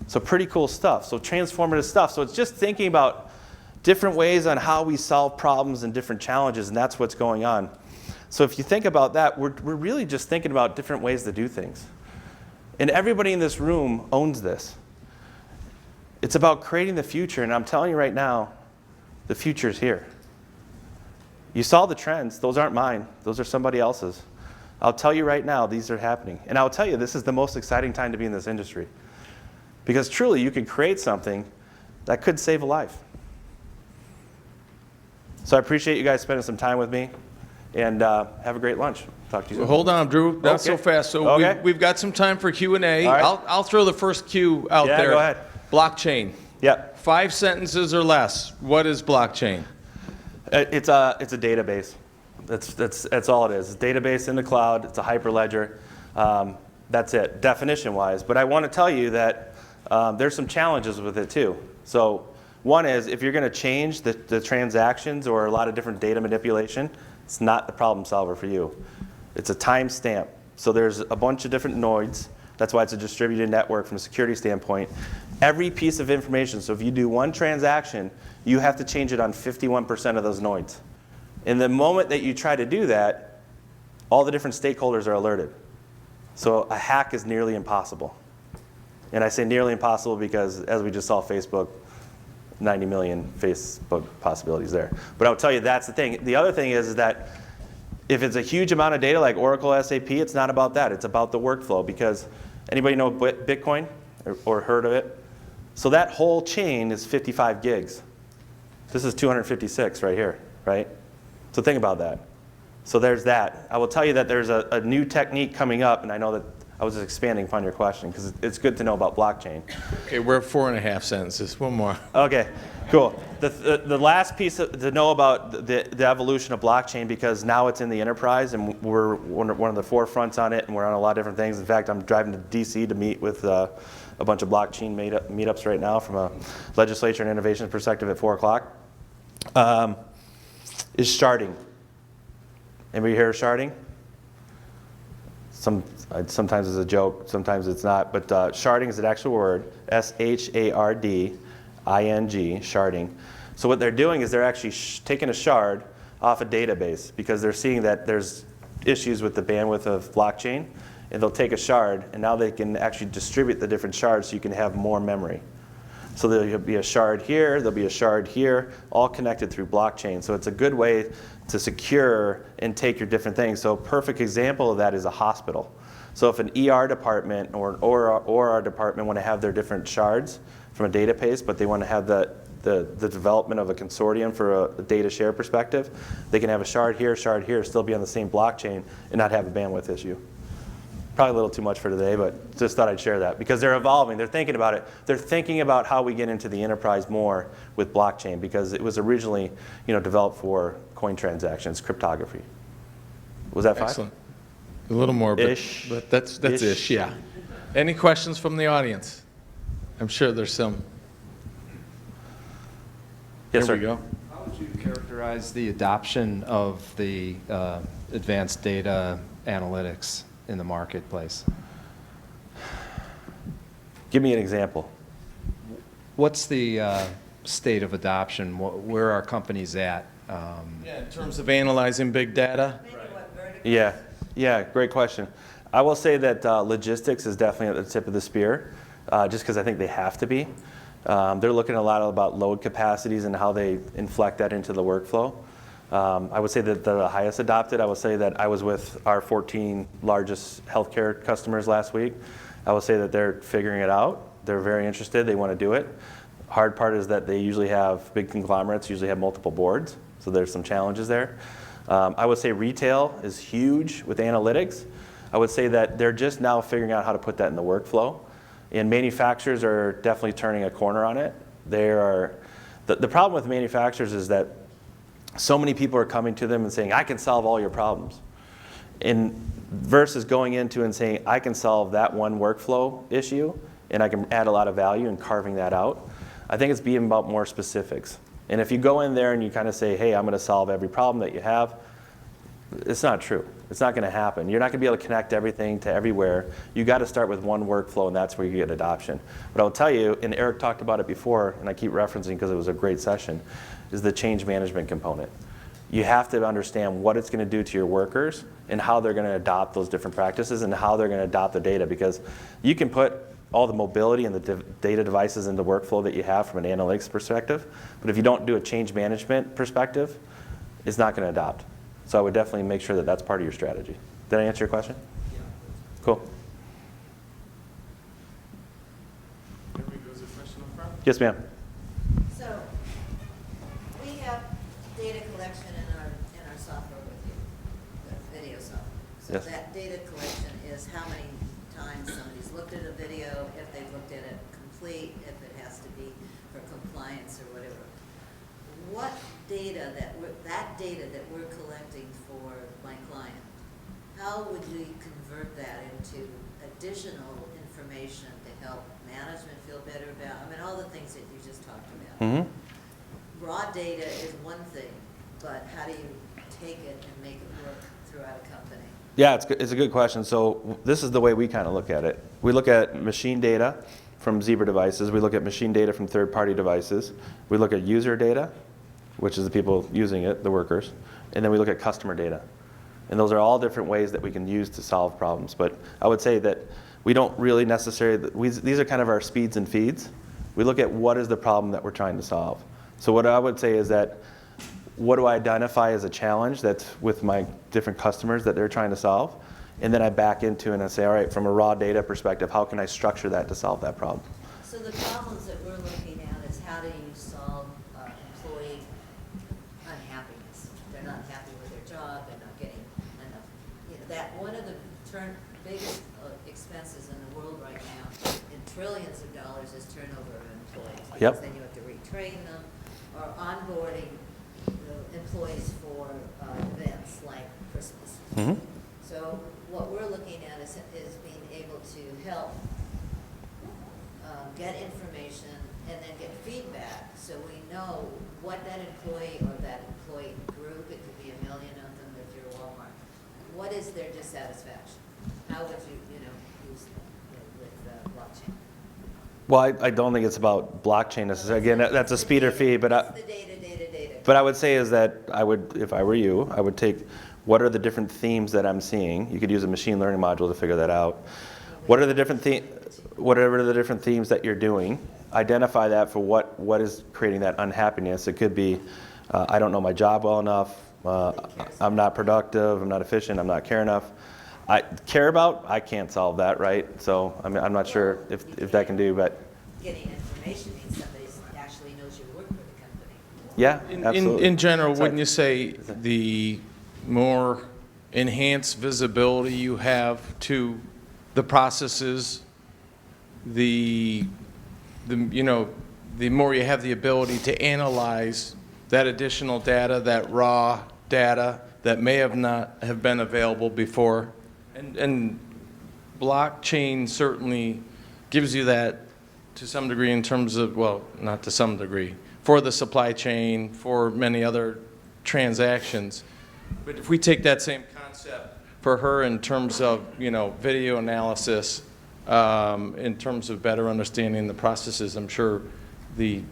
So pretty cool stuff, so transformative stuff. So it's just thinking about different ways on how we solve problems and different challenges, and that's what's going on. So if you think about that, we're really just thinking about different ways to do things. And everybody in this room owns this. It's about creating the future, and I'm telling you right now, the future's here. You saw the trends. Those aren't mine. Those are somebody else's. I'll tell you right now, these are happening. And I'll tell you, this is the most exciting time to be in this industry. Because truly, you can create something that could save a life. So I appreciate you guys spending some time with me, and have a great lunch. Talk to you soon. Well, hold on, Drew. Not so Okay. fast. So Okay. we've got some time for Q&A. All right. I'll throw the first Q out Yeah, there. go ahead. Blockchain. Yep. 5 sentences or less. What is blockchain? It's a database. That's all it is. It's a database in the cloud. It's a hyperledger. That's it, definition-wise. But I want to tell you that there's some challenges with it too. So one is if you're going to change the transactions or a lot of different data manipulation, it's not the problem solver for you. It's a timestamp. So there's a bunch of different nodes. That's why it's a distributed network from a security standpoint. Every piece of information, so if you do one transaction, you have to change it on 51% of those nodes. In the moment that you try to do that, all the different stakeholders are alerted. So a hack is nearly impossible. And I say nearly impossible because, as we just saw Facebook, 90 million Facebook possibilities there. But I'll tell you, that's the thing. The other thing is that if it's a huge amount of data like Oracle, SAP, it's not about that. It's about the workflow. Because anybody know Bitcoin or heard of it? So that whole chain is 55 gigs. This is 256 right here, right? So think about that. So there's that. I will tell you that there's a new technique coming up, and I know that I was just expanding upon your question because it's good to know about blockchain. Okay, we're at 4.5 sentences. One more. Okay, cool. The last piece to know about the evolution of blockchain, because now it's in the enterprise and we're one of the forefronts on it, and we're on a lot of different things. In fact, I'm driving to DC to meet with a bunch of blockchain meetups right now from a legislature and innovation perspective at 4 o'clock. Is sharding. Anybody hear of sharding? Sometimes it's a joke, sometimes it's not, but sharding is an actual word, S-H-A-R-D-I-N-G, sharding. So what they're doing is they're actually taking a shard off a database because they're seeing that there's issues with the bandwidth of blockchain, and they'll take a shard, and now they can actually distribute the different shards so you can have more memory. So there'll be a shard here, there'll be a shard here, all connected through blockchain. So it's a good way to secure and take your different things. So a perfect example of that is a hospital. So if an ER department or an OR department want to have their different shards from a database, but they want to have the development of a consortium for a data share perspective, they can have a shard here, still be on the same blockchain and not have a bandwidth issue. Probably a little too much for today, but just thought I'd share that because they're evolving. They're thinking about it. They're thinking about how we get into the enterprise more with blockchain because it was originally, developed for coin transactions, cryptography. Was that 5? Excellent. A little more, but Ish. but that's Ish. ish, yeah. Any questions from the audience? I'm sure there's some. Yes, Here sir. we go. How would you characterize the adoption of the advanced data analytics in the marketplace? Give me an example. What's the state of adoption? Where are companies at? Yeah, in terms of analyzing big data. Maybe what vertical. Yeah, great question. I will say that logistics is definitely at the tip of the spear, just because I think they have to be. They're looking a lot about load capacities and how they inflect that into the workflow. I would say that they're the highest adopted. I would say that I was with our 14 largest healthcare customers last week. I will say that they're figuring it out. They're very interested. They want to do it. Hard part is that they usually have big conglomerates, usually have multiple boards. So there's some challenges there. I would say retail is huge with analytics. I would say that they're just now figuring out how to put that in the workflow. And manufacturers are definitely turning a corner on it. The problem with manufacturers is that so many people are coming to them and saying, I can solve all your problems. And versus going into and saying, I can solve that one workflow issue and I can add a lot of value and carving that out. I think it's being about more specifics. And if you go in there and you kind of say, hey, I'm going to solve every problem that you have, it's not true. It's not going to happen. You're not going to be able to connect everything to everywhere. You got to start with one workflow, and that's where you get adoption. But I'll tell you, and Eric talked about it before, and I keep referencing because it was a great session, is the change management component. You have to understand what it's going to do to your workers and how they're going to adopt those different practices and how they're going to adopt the data, because you can put all the mobility and the data devices into workflow that you have from an analytics perspective, but if you don't do a change management perspective, it's not going to adopt. So I would definitely make sure that that's part of your strategy. Did I answer your question? Yeah. Cool. There we go. Is there a question up front? Yes, ma'am. So, we have data collection in our software with you, the video software. So Yes. that data collection is how many times somebody's looked at a video, if they've looked at it complete, if it has to be for compliance or whatever. What data that we're collecting for my client, how would we convert that into additional information to help management feel better about, all the things that you just talked about. Mm-hmm. Raw data is one thing, but how do you take it and make it work throughout a company? Yeah, it's a good question. So this is the way we kind of look at it. We look at machine data from Zebra devices. We look at machine data from third-party devices. We look at user data, which is the people using it, the workers. And then we look at customer data. And those are all different ways that we can use to solve problems. But I would say that we don't really necessarily, these are kind of our speeds and feeds. We look at what is the problem that we're trying to solve. So what I would say is that, what do I identify as a challenge that's with my different customers that they're trying to solve? And then I back into it and I say, all right, from a raw data perspective, how can I structure that to solve that problem? So the problems that we're looking at is how do you solve employee unhappiness? They're not happy with their job, they're not getting enough. That one of the biggest expenses in the world right now, in trillions of dollars, is turnover of employees. Yep. Because then you have to retrain them, or onboarding the employees for events like Christmas. Mm-hmm. So what we're looking at is being able to help get information and then get feedback, so we know what that employee or that employee group, it could be 1 million of them if you're Walmart, what is their dissatisfaction? How would you, use with blockchain? Well, I don't think it's about blockchain necessarily. Again, that's a speed or feed, but That's the data. But I would say is that if I were you, I would take what are the different themes that I'm seeing. You could use a machine learning module to figure that out. Whatever the different themes that you're doing, identify that for what is creating that unhappiness. It could be, I don't know my job well enough, I'm not productive, I'm not efficient, I'm not care enough. I can't solve that, right? So I'm not sure if that can do, but. Getting information means somebody actually knows you work for the company. Yeah, absolutely. In general, Sorry. wouldn't you say the more enhanced visibility you have to the processes, the more you have the ability to analyze that additional data, that raw data that may have not have been available before, And blockchain certainly gives you that to some degree in terms of, well, not to some degree, for the supply chain, for many other transactions. But if we take that same concept for her in terms of, video analysis, in terms of better understanding the processes, I'm sure that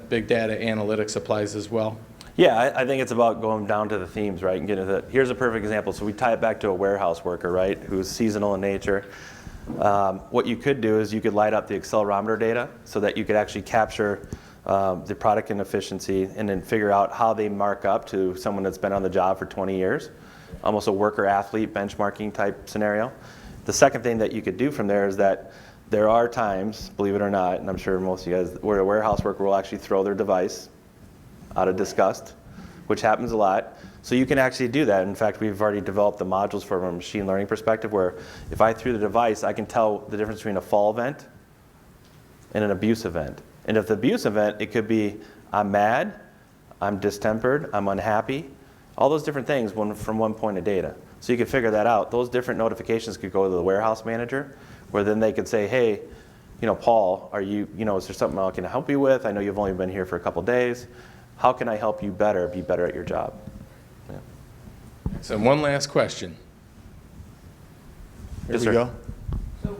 big data analytics applies as well. Yeah, I think it's about going down to the themes, right, and getting to that. Here's a perfect example. So we tie it back to a warehouse worker, right, who's seasonal in nature. What you could do is you could light up the accelerometer data so that you could actually capture the product inefficiency and then figure out how they mark up to someone that's been on the job for 20 years, almost a worker-athlete benchmarking type scenario. The second thing that you could do from there is that there are times, believe it or not, and I'm sure most of you guys, where a warehouse worker will actually throw their device out of disgust, which happens a lot. So you can actually do that. In fact, we've already developed the modules from a machine learning perspective where if I threw the device, I can tell the difference between a fall event and an abuse event. And if the abuse event, it could be I'm mad, I'm distempered, I'm unhappy, all those different things from one point of data. So you can figure that out. Those different notifications could go to the warehouse manager, where then they could say, hey, Paul, is there something I can help you with? I know you've only been here for a couple days. How can I help you be better at your job? Yeah. So one last question. Yes, sir. go. So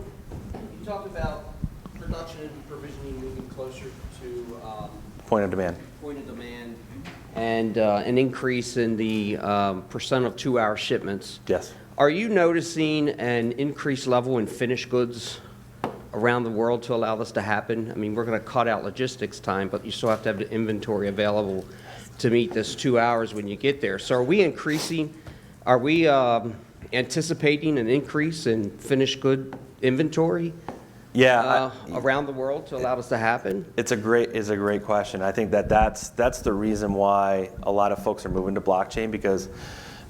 you talked about production and provisioning moving closer to Point of demand. point of demand and an increase in the percent of 2-hour shipments. Yes. Are you noticing an increased level in finished goods around the world to allow this to happen? I mean, we're going to cut out logistics time, but you still have to have the inventory available to meet this 2 hours when you get there. So are we anticipating an increase in finished good inventory Yeah. around the world to allow this to happen? It's a great question. I think that's the reason why a lot of folks are moving to blockchain, because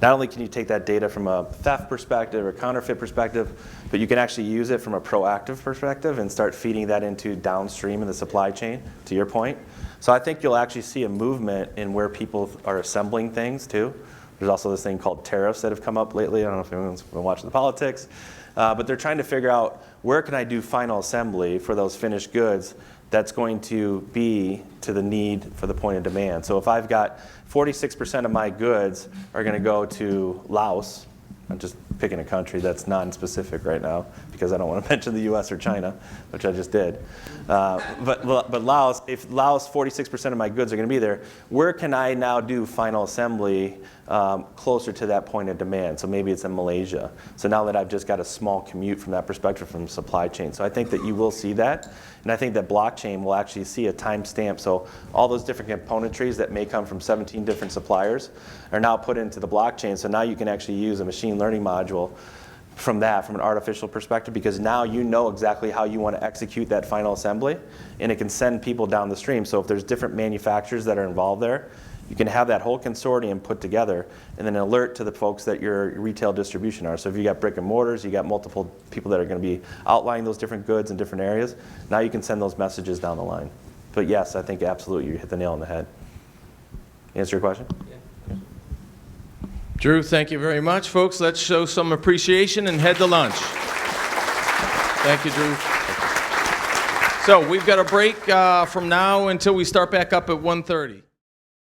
not only can you take that data from a theft perspective or counterfeit perspective, but you can actually use it from a proactive perspective and start feeding that into downstream in the supply chain, to your point. So I think you'll actually see a movement in where people are assembling things too. There's also this thing called tariffs that have come up lately. I don't know if anyone's been watching the politics, but they're trying to figure out where can I do final assembly for those finished goods that's going to be to the need for the point of demand. So if I've got 46% of my goods are going to go to Laos, I'm just picking a country that's non-specific right now because I don't want to mention the US or China, which I just did. But Laos, if Laos, 46% of my goods are going to be there, where can I now do final assembly closer to that point of demand? So maybe it's in Malaysia. So now that I've just got a small commute from that perspective from supply chain. So I think that you will see that. And I think that blockchain will actually see a timestamp. So all those different componentries that may come from 17 different suppliers are now put into the blockchain. So now you can actually use a machine learning module from an artificial perspective, because now you know exactly how you want to execute that final assembly, and it can send people down the stream. So if there's different manufacturers that are involved there, you can have that whole consortium put together and then alert to the folks that your retail distribution are. So if you got brick and mortars, you got multiple people that are going to be outlining those different goods in different areas, now you can send those messages down the line. But yes, I think absolutely you hit the nail on the head. Answer your question? Drew, thank you very much. Folks, let's show some appreciation and head to lunch. Thank you, Drew. So we've got a break from now until we start back up at 1:30.